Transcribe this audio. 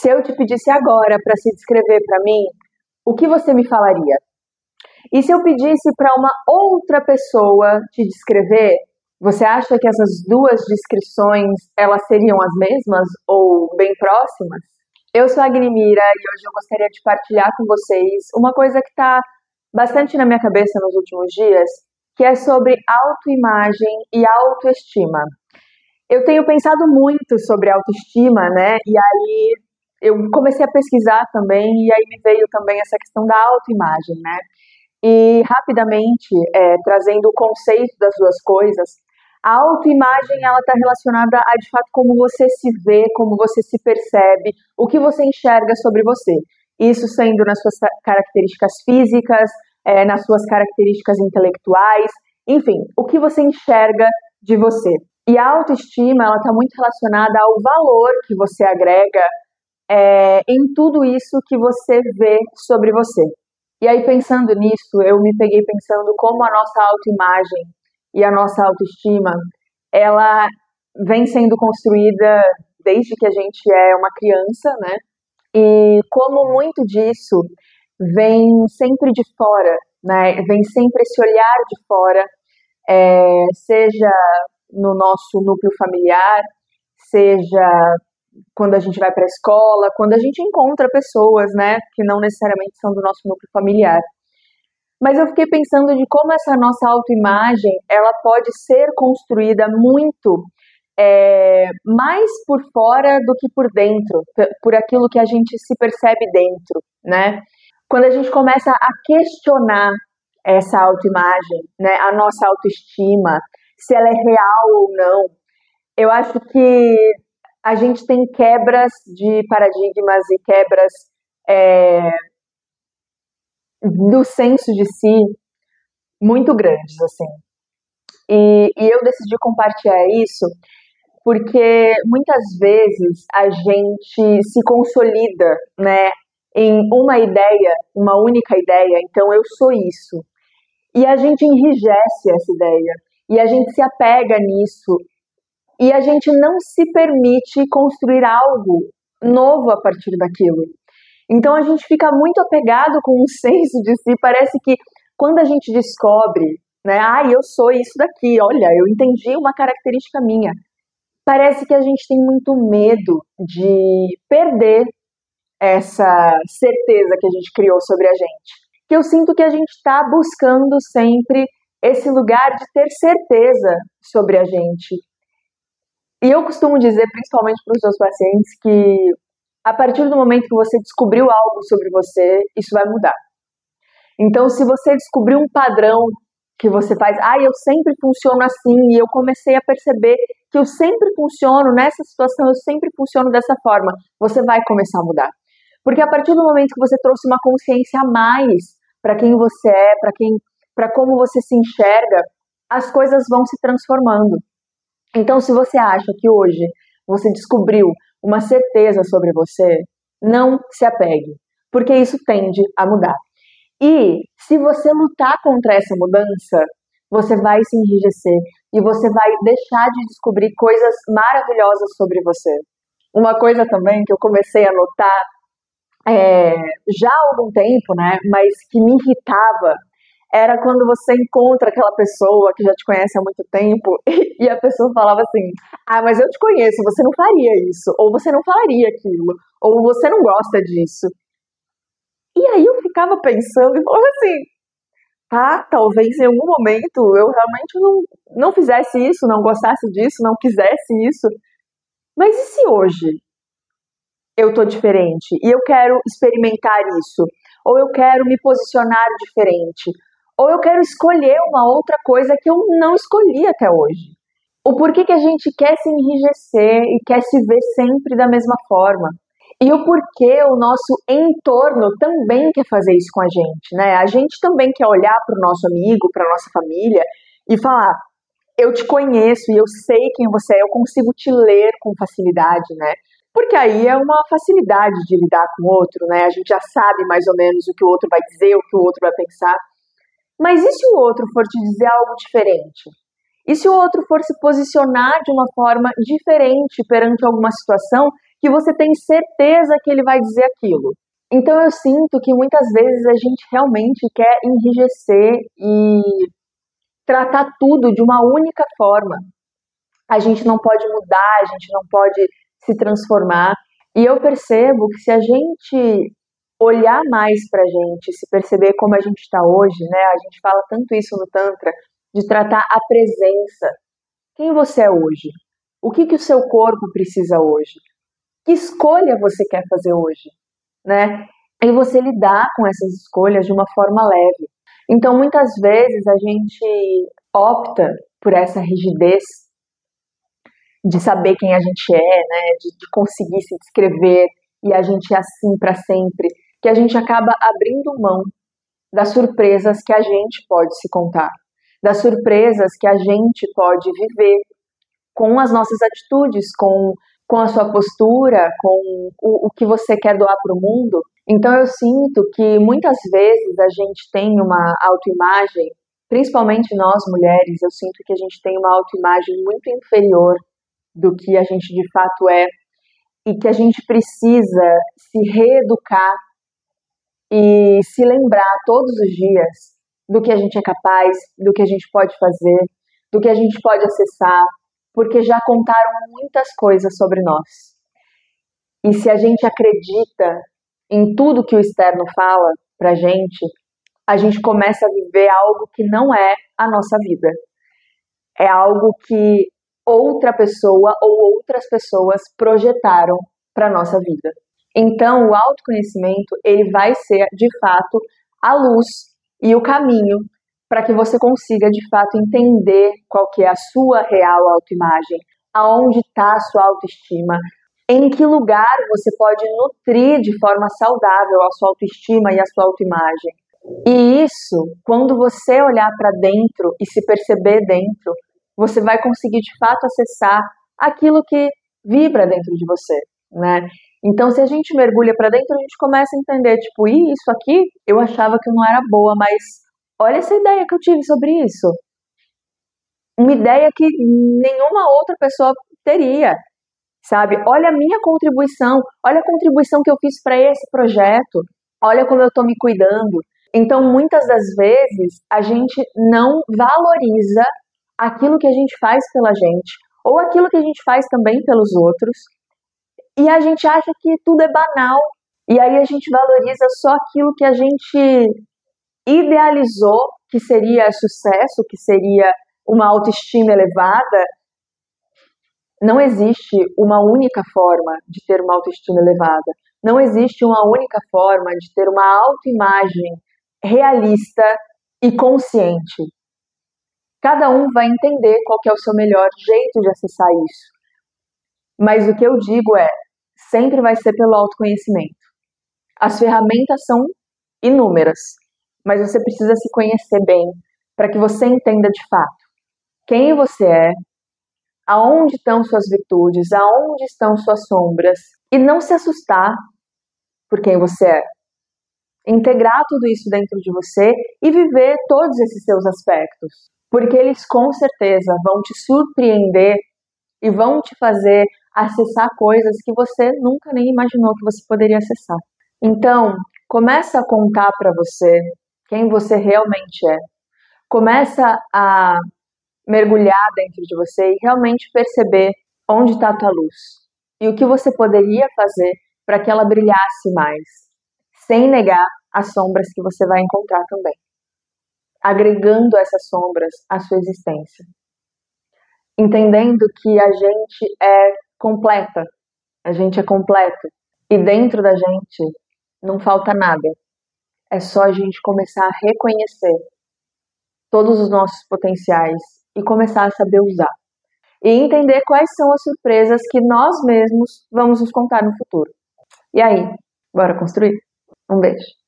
Se eu te pedisse agora para se descrever para mim, o que você me falaria? E se eu pedisse para uma outra pessoa te descrever, você acha que essas duas descrições elas seriam as mesmas ou bem próximas? Eu sou a Agnimira e hoje eu gostaria de partilhar com vocês uma coisa que está bastante na minha cabeça nos últimos dias, que é sobre autoimagem e autoestima. Eu tenho pensado muito sobre autoestima, né? E aí eu comecei a pesquisar também, e aí me veio também essa questão da autoimagem, né? E rapidamente, trazendo o conceito das duas coisas, a autoimagem ela está relacionada a, de fato, como você se vê, como você se percebe, o que você enxerga sobre você. Isso sendo nas suas características físicas, nas suas características intelectuais, enfim, o que você enxerga de você. E a autoestima ela está muito relacionada ao valor que você agrega em tudo isso que você vê sobre você. E aí, pensando nisso, eu me peguei pensando como a nossa autoimagem e a nossa autoestima, ela vem sendo construída desde que a gente é uma criança, né? E como muito disso vem sempre de fora, né? Vem sempre esse olhar de fora, seja no nosso núcleo familiar, seja quando a gente vai para a escola, quando a gente encontra pessoas, né, que não necessariamente são do nosso núcleo familiar. Mas eu fiquei pensando de como essa nossa autoimagem, ela pode ser construída muito mais por fora do que por dentro, por aquilo que a gente se percebe dentro, né? Quando a gente começa a questionar essa autoimagem, né, a nossa autoestima, se ela é real ou não, eu acho que a gente tem quebras de paradigmas e quebras do senso de si muito grandes, assim. E eu decidi compartilhar isso porque muitas vezes a gente se consolida, né, em uma ideia, uma única ideia, então eu sou isso. E a gente enrijece essa ideia, e a gente se apega nisso, e a gente não se permite construir algo novo a partir daquilo. Então a gente fica muito apegado com um senso de si, parece que quando a gente descobre, né, eu sou isso daqui, olha, eu entendi uma característica minha, parece que a gente tem muito medo de perder essa certeza que a gente criou sobre a gente. Que eu sinto que a gente está buscando sempre esse lugar de ter certeza sobre a gente. E eu costumo dizer, principalmente para os meus pacientes, que a partir do momento que você descobriu algo sobre você, isso vai mudar. Então, se você descobriu um padrão que você faz, eu sempre funciono assim, e eu comecei a perceber que eu sempre funciono nessa situação, eu sempre funciono dessa forma, você vai começar a mudar. Porque a partir do momento que você trouxe uma consciência a mais para quem você é, para como você se enxerga, as coisas vão se transformando. Então, se você acha que hoje você descobriu uma certeza sobre você, não se apegue, porque isso tende a mudar. E se você lutar contra essa mudança, você vai se enrijecer e você vai deixar de descobrir coisas maravilhosas sobre você. Uma coisa também que eu comecei a notar já há algum tempo, né, mas que me irritava, era quando você encontra aquela pessoa que já te conhece há muito tempo e a pessoa falava assim, mas eu te conheço, você não faria isso, ou você não falaria aquilo, ou você não gosta disso. E aí eu ficava pensando e falava assim, talvez em algum momento eu realmente não fizesse isso, não gostasse disso, não quisesse isso, mas e se hoje eu tô diferente e eu quero experimentar isso, ou eu quero me posicionar diferente, ou eu quero escolher uma outra coisa que eu não escolhi até hoje. O porquê que a gente quer se enrijecer e quer se ver sempre da mesma forma. E o porquê o nosso entorno também quer fazer isso com a gente, né? A gente também quer olhar para o nosso amigo, para a nossa família e falar, eu te conheço e eu sei quem você é, eu consigo te ler com facilidade, né? Porque aí é uma facilidade de lidar com o outro, né? A gente já sabe mais ou menos o que o outro vai dizer, o que o outro vai pensar. Mas e se o outro for te dizer algo diferente? E se o outro for se posicionar de uma forma diferente perante alguma situação que você tem certeza que ele vai dizer aquilo. Então eu sinto que muitas vezes a gente realmente quer enrijecer e tratar tudo de uma única forma. A gente não pode mudar, a gente não pode se transformar. E eu percebo que se a gente olhar mais pra gente, se perceber como a gente está hoje, né? A gente fala tanto isso no Tantra, de tratar a presença. Quem você é hoje? O que o seu corpo precisa hoje? Que escolha você quer fazer hoje, né? E você lidar com essas escolhas de uma forma leve. Então, muitas vezes a gente opta por essa rigidez de saber quem a gente é, né? De conseguir se descrever e a gente é assim para sempre, que a gente acaba abrindo mão das surpresas que a gente pode se contar, das surpresas que a gente pode viver com as nossas atitudes, com a sua postura, com o que você quer doar para o mundo. Então eu sinto que muitas vezes a gente tem uma autoimagem, principalmente nós mulheres, eu sinto que a gente tem uma autoimagem muito inferior do que a gente de fato é e que a gente precisa se reeducar e se lembrar todos os dias do que a gente é capaz, do que a gente pode fazer, do que a gente pode acessar, porque já contaram muitas coisas sobre nós. E se a gente acredita em tudo que o externo fala pra gente, a gente começa a viver algo que não é a nossa vida. É algo que outra pessoa ou outras pessoas projetaram para nossa vida. Então, o autoconhecimento, ele vai ser, de fato, a luz e o caminho para que você consiga, de fato, entender qual que é a sua real autoimagem, aonde está a sua autoestima, em que lugar você pode nutrir de forma saudável a sua autoestima e a sua autoimagem. E isso, quando você olhar para dentro e se perceber dentro, você vai conseguir, de fato, acessar aquilo que vibra dentro de você, né? Então, se a gente mergulha para dentro, a gente começa a entender, tipo, isso aqui eu achava que não era boa, mas olha essa ideia que eu tive sobre isso. Uma ideia que nenhuma outra pessoa teria, sabe? Olha a minha contribuição, olha a contribuição que eu fiz para esse projeto, olha como eu estou me cuidando. Então, muitas das vezes, a gente não valoriza aquilo que a gente faz pela gente, ou aquilo que a gente faz também pelos outros, e a gente acha que tudo é banal, e aí a gente valoriza só aquilo que a gente idealizou que seria sucesso, que seria uma autoestima elevada. Não existe uma única forma de ter uma autoestima elevada. Não existe uma única forma de ter uma autoimagem realista e consciente. Cada um vai entender qual que é o seu melhor jeito de acessar isso. Mas o que eu digo é, sempre vai ser pelo autoconhecimento. As ferramentas são inúmeras, mas você precisa se conhecer bem para que você entenda de fato quem você é, aonde estão suas virtudes, aonde estão suas sombras, e não se assustar por quem você é. Integrar tudo isso dentro de você e viver todos esses seus aspectos, porque eles com certeza vão te surpreender e vão te fazer acessar coisas que você nunca nem imaginou que você poderia acessar. Então, começa a contar para você quem você realmente é. Começa a mergulhar dentro de você e realmente perceber onde está a tua luz e o que você poderia fazer para que ela brilhasse mais, sem negar as sombras que você vai encontrar também, agregando essas sombras à sua existência. Entendendo que a gente é completa, a gente é completo, e dentro da gente não falta nada. É só a gente começar a reconhecer todos os nossos potenciais e começar a saber usar. E entender quais são as surpresas que nós mesmos vamos nos contar no futuro. E aí, bora construir? Um beijo!